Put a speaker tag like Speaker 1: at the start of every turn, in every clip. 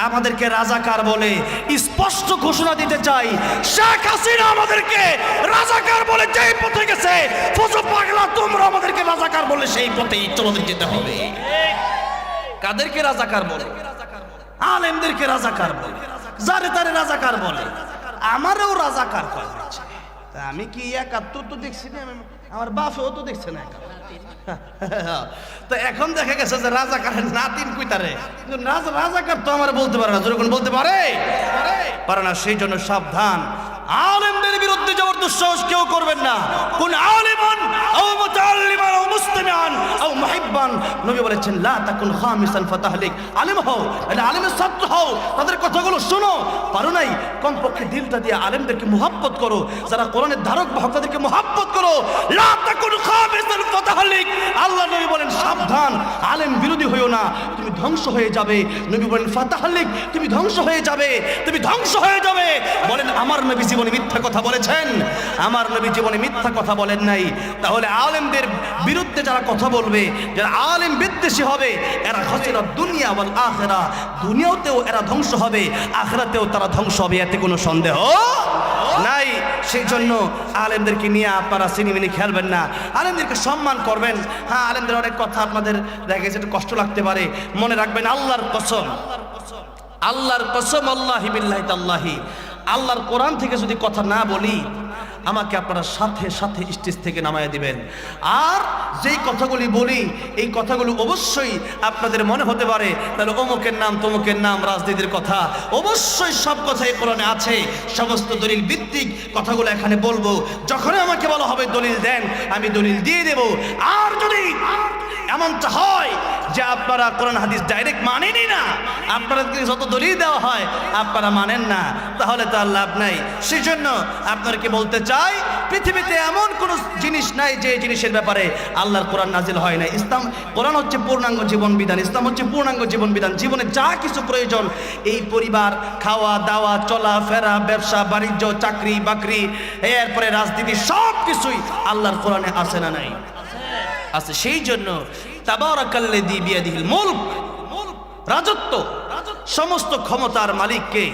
Speaker 1: আমাদেরকে রাজাকার বলে স্পষ্ট ঘোষণা দিতে চাই, শেখ হাসিনা আমাদেরকে রাজাকার বলে যেই পথে গেছে, ফজো পাগলা তোমরা আমাদেরকে রাজাকার বলে সেই পথেই চলে যেতে হবে। কাদেরকে রাজাকার বলে? আলেমদেরকে রাজাকার বলে, যারে তারে রাজাকার বলে। আমারও রাজাকার কয় হচ্ছে, আমি কি ৭১ তো দেখছি না, আমার বাপেও তো দেখছে না। তো এখন দেখা গেছে যে রাজাকারের নাতিন কুইতারে, কিন্তু রাজাকার তো আমার বলতে পারে না, যখন বলতে পারে না। সেই জন্য সাবধান, আলেমদের বিরুদ্ধে যাওয়ার দুঃসাহস কেউ করবেন না। কোন আলেমান আও মুতাআল্লিমান আও মুসতামিআন আও মুহিব্বান, নবী বলেছেন লা তাকুন খামিসান ফাতাহলিক। আলেম হও, আলেমের ছাত্র হও, তাদের কথাগুলো শোনো। পারো নাই, কমপক্ষে দিলটা দিয়ে আলেমদেরকে মুহাব্বত করো, যারা কোরআনের ধারক বাহক তাদেরকে মুহাব্বত করো। লা তাকুন খামিসান ফাতাহলিক। আল্লাহ নবী বলেন সাবধান, আলেম বিরোধী হইও না, তুমি ধ্বংস হয়ে যাবে। নবী বলেন ফাতাহলিক, তুমি ধ্বংস হয়ে যাবে, তুমি ধ্বংস হয়ে যাবে। বলেন আমার নবী জীবনে মিথ্যা কথা বলেছেন? আমার নবী জীবনে মিথ্যা কথা বলেন নাই। তাহলে আলেমদের বিরুদ্ধে যারা কথা বলবে, যারা আলেম বিদ্বেষী হবে, এরা খাসিরা দুনিয়া ওয়াল আখিরা, দুনিয়াতেও এরা ধ্বংস হবে, আখিরাতেও তারা ধ্বংস হবে, এতে কোনো সন্দেহ নাই। সেই জন্য আলেমদেরকে নিয়ে আপনারা সিনেমিনি খেলবেন না, আলেমদেরকে সম্মান করবেন। হ্যাঁ, আলেমদের অনেক কথা আপনাদের দেখা গেছে একটু কষ্ট লাগতে পারে, মনে রাখবেন আল্লাহর কসম, আল্লাহর কসম, আল্লাহি বিল্লাহি তাল্লাহি, আল্লাহর কোরআন থেকে যদি কথা না বলি, আমাকে আপনারা সাথে সাথে স্টেজ থেকে নামায় দিবেন। আর যেই কথাগুলি বলি, এই কথাগুলো অবশ্যই আপনাদের মনে হতে পারে তাহলে অমুকের নাম তমুকের নাম, রাজনীতির কথা, অবশ্যই সব কথাই কোরআনে আছে, সমস্ত দলিল ভিত্তিক কথাগুলো এখানে বলবো। যখনই আমাকে বলা হবে দলিল দেন, আমি দলিল দিয়ে দেব। আর যদি এমনটা হয় যে আপনারা কোরআন হাদিস ডাইরেক্ট মানেনই না, আপনাদেরকে যত দলিল দেওয়া হয় আপনারা মানেন না, তাহলে তো আর লাভ নাই। সেই জন্য আপনাদেরকে বলতে চাই, পৃথিবীতে এমন কোনো জিনিস নাই যে জিনিসের ব্যাপারে আল্লাহর কোরআন নাজিল হয় না। ইসলাম, কোরআন হচ্ছে পূর্ণাঙ্গ জীবন বিধান, ইসলাম হচ্ছে পূর্ণাঙ্গ জীবন বিধান। জীবনে যা কিছু প্রয়োজন, এই পরিবার, খাওয়া দাওয়া, চলা ফেরা, ব্যবসা বাণিজ্য, চাকরি বাকরি, এরপরে রাজনীতি, সব কিছুই আল্লাহর কোরআনে আছে না নাই? আছে। সেই জন্য তাবারাকাল্লাযী বিয়াদিহিল মুলক, রাজত্ব, সমস্ত ক্ষমতার মালিক কে?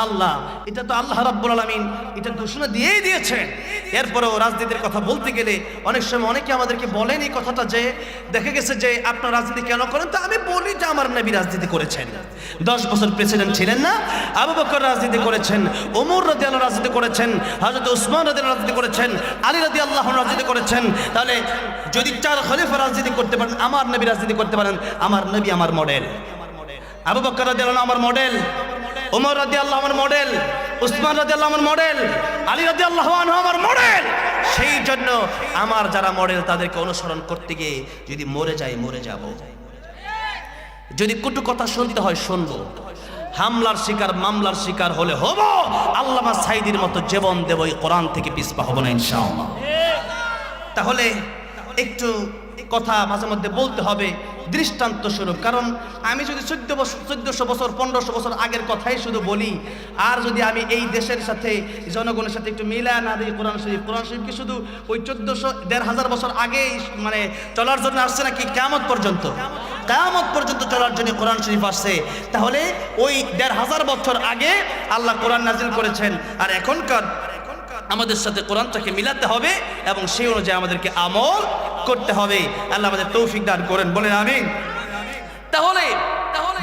Speaker 1: আল্লাহ। এটা তো আল্লাহ রাব্বুল আলামিন এটা ঘোষণা দিয়েই দিয়েছেন। এরপরেও রাজনীতির কথা বলতে গেলে অনেক সময় অনেকে আমাদেরকে বলেন এই কথাটা, যে দেখা গেছে যে আপনার রাজনীতি কেন করেন? তো আমি বলি যে আমার নবী রাজনীতি করেছেন, 10 বছর প্রেসিডেন্ট ছিলেন না? আবু বকর রাজনীতি করেছেন, ওমর রাদিয়াল্লাহু রাজনীতি করেছেন, হযরত উসমান রাদিয়াল্লাহু রাজনীতি করেছেন, আলী রাদিয়াল্লাহু রাজনীতি করেছেন। তাহলে যদি 4 খলিফা রাজনীতি করতে পারেন, আমার নবী রাজনীতি করতে পারেন, আমার নবী আমার মডেল। আবু বকর রাদিয়াল্লাহু আমার মডেল, ওমর রাদিয়াল্লাহু আমার মডেল, উসমান রাদিয়াল্লাহু আমার মডেল, আলী রাদিয়াল্লাহু আনহু আমার মডেল। সেই জন্য আমার যারা মডেল তাদেরকে অনুসরণ করতে গিয়ে যদি মরে যাই, মরে যাব। যদি কটু কথা শুনতে হয় শুনবো, হামলার শিকার মামলার শিকার হলে হব, আল্লামা সাঈদীর মতো জীবন দেব, এই কোরআন থেকে পিছপা হব না ইনশাআল্লাহ। তাহলে একটু কথা মাঝে মধ্যে বলতে হবে দৃষ্টান্ত স্বরূপ। কারণ আমি যদি 1400 বছর 1500 বছর আগের কথাই শুধু বলি, আর যদি আমি এই দেশের সাথে জনগণের সাথে একটু মিলা না দিই, কোরআন শরীফ কি শুধু ওই 1400-1500 বছর আগে মানে চলার জন্য আসছে নাকি কিয়ামত পর্যন্ত? কিয়ামত পর্যন্ত চলার জন্য কোরআন শরীফ আসছে। তাহলে ওই 1500 বছর আগে আল্লাহ কোরআন নাজিল করেছেন, আর এখনকার আমাদের সাথে কোরআনটাকে মিলাতে হবে এবং সেই অনুযায়ী আমাদেরকে আমল করতে হবে। আল্লাহ আমাদের তৌফিক দান করেন, বলেন আমিন। তাহলে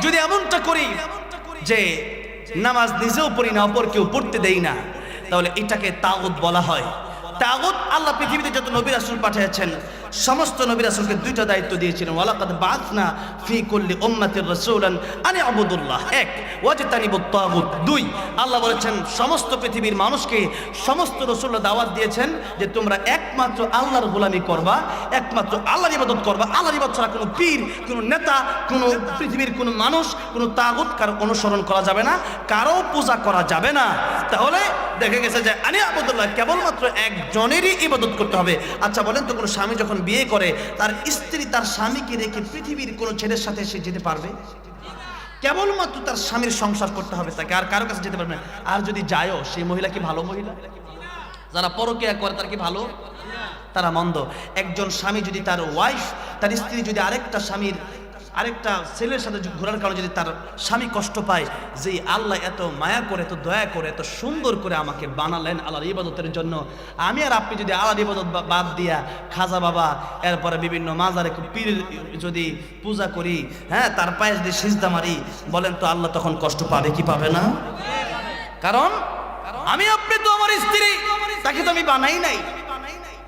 Speaker 1: যদি এমনটা করি যে নামাজ নিজেও পড়ি না, অপর কেউ পড়তে দেই না, তাহলে এটাকে তাগুত বলা হয়। তাগুত, আল্লাহ পৃথিবীতে যত নবী রাসূল পাঠিয়েছেন, সমস্ত নবী রাসূলকে দুইটা দায়িত্ব দিয়েছিলেন। ওয়ালাকাদ বাআসনা ফি কুল্লি উম্মাতির রাসূলান আন ইবুদুল্লাহ, 1, ওয়াজতানিবুত তাগুত, 2। আল্লাহ বলেছেন সমস্ত পৃথিবীর মানুষকে, সমস্ত রাসূলরা দাওয়াত দিয়েছেন যে তোমরা একমাত্র আল্লাহর গোলামি করবা, একমাত্র আল্লাহর ইবাদত করবা। আল্লাহর ইবাদত ছাড়া কোনো পীর, কোনো নেতা, কোনো পৃথিবীর কোনো মানুষ, কোনো তাগুত কারো অনুসরণ করা যাবে না, কারো পূজা করা যাবে না। তাহলে দেখা গেছে যে আনি আবুদুল্লাহ, কেবলমাত্র একজনেরই ইবাদত করতে হবে। আচ্ছা বলেন তো, কোনো স্বামী যখন বিয়ে করে তার স্ত্রী তার স্বামীকে রেখে পৃথিবীর কোনো ছেলের সাথে সে যেতে পারবে? কেবলমাত্র তার স্বামীর সংসার করতে হবে তাকে, আর কারো কাছে যেতে পারবে না। আর যদি যায়ও, সেই মহিলা কি ভালো মহিলা? যারা পরকীয়া করে তারা কি ভালো? তারা মন্দ। একজন স্বামী যদি তার ওয়াইফ, তার স্ত্রী যদি আরেকটা স্বামীর আরেকটা ছেলের সাথে ঘোরার কারণে যদি তার স্বামী কষ্ট পায়, যে আল্লাহ এত মায়া করে, এত দয়া করে, এত সুন্দর করে আমাকে বানালেন আল্লাহর ইবাদতের জন্য, আমি আর আপনি যদি আল্লাহর ইবাদত বাদ দিয়া খাজা বাবা, এরপরে বিভিন্ন মাজারে পীর যদি পূজা করি, হ্যাঁ, তার পায়ে যদি সিজদা মারি, বলেন তো আল্লাহ তখন কষ্ট পাবে কি পাবে না? কারণ আমি আপনি তো আমার স্ত্রী, তাকে তো আমি বানাই নাই,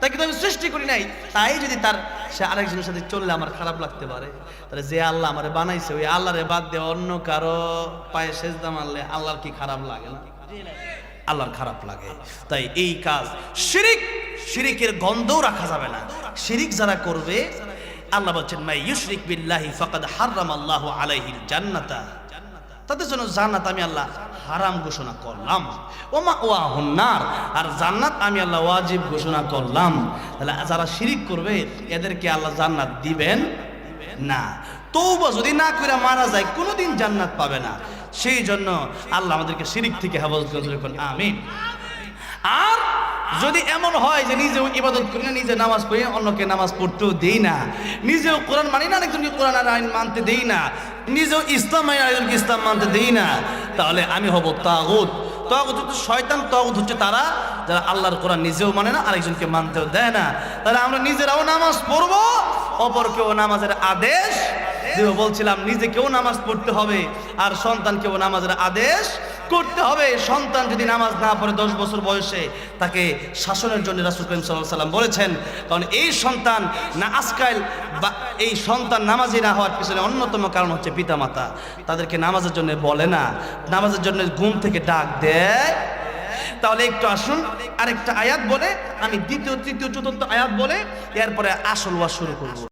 Speaker 1: তাকে তো আমি সৃষ্টি করি নাই। তাই যদি তার সে আরেকজনের সাথে চললে আমার খারাপ লাগতে পারে, তাহলে যে আল্লাহ আমারে বানাইছে ওই আল্লাহরে বাদ দিয়ে অন্য কারো পায়ে সেজদা মারলে আল্লাহর কি খারাপ লাগে না? আল্লাহর খারাপ লাগে। তাই এই কাজ শিরিক, শিরিকের গন্ধও রাখা যাবে না। শিরিক যারা করবে, আল্লাহ বলছেন মাই ইউশরিক বিল্লাহি ফাকাদ হারামাল্লাহু আলাইহিল জান্নাতা, তাদের জন্য জান্নাত আমি আল্লাহ হারাম ঘোষণা করলাম। ওমা ওয়াহুন নার, আর জান্নাত আমি আল্লাহ ওয়াজিব ঘোষণা করলাম। তাহলে যারা শিরিক করবে এদেরকে আল্লাহ জান্নাত দিবেন না। তওবা যদি না করে মারা যায় কোনোদিন জান্নাত পাবে না। সেই জন্য আল্লাহ আমাদেরকে শিরিক থেকে হেফাজত করুন, আমিন। আর যদি এমন হয় যে নিজেও ইবাদত করি না, নিজে নামাজ পড়ি না, অন্যকে নামাজ পড়তেও দেই না, নিজেও কোরআন মানি না, আরেকজনকে কোরআন আর আইন মানতে দেই না, নিজেও ইসলাম মানি আরেকজনকে ইসলাম মানতে দেই না, তাহলে আমি হব তাগুত। তাগুত হচ্ছে শয়তান, তাগুত হচ্ছে তারা যারা আল্লাহর কোরআন নিজেও মানে না, আরেকজনকে মানতেও দেয় না। তাহলে আমরা নিজেরাও নামাজ পড়বো, অপরকেও নামাজের আদেশ দেব। বলছিলাম নিজেকেও নামাজ পড়তে হবে আর সন্তানকেও নামাজের আদেশ করতে হবে। সন্তান যদি নামাজ না পড়ে 10 বছর বয়সে, তাকে শাসনের জন্য রাসূল করিম সাল্লাল্লাহু আলাইহি ওয়াসাল্লাম বলেছেন। কারণ এই সন্তান না আজকাল বা এই সন্তান নামাজি না হওয়ার পিছনে অন্যতম কারণ হচ্ছে পিতামাতা তাদেরকে নামাজের জন্য বলে না, নামাজের জন্য ঘুম থেকে ডাক দেয়। তাহলে একটু আসুন আরেকটা আয়াত বলে আমি দ্বিতীয়, তৃতীয়, চতুর্থ আয়াত বলে এরপরে আসল ওয়াজ শুরু করব।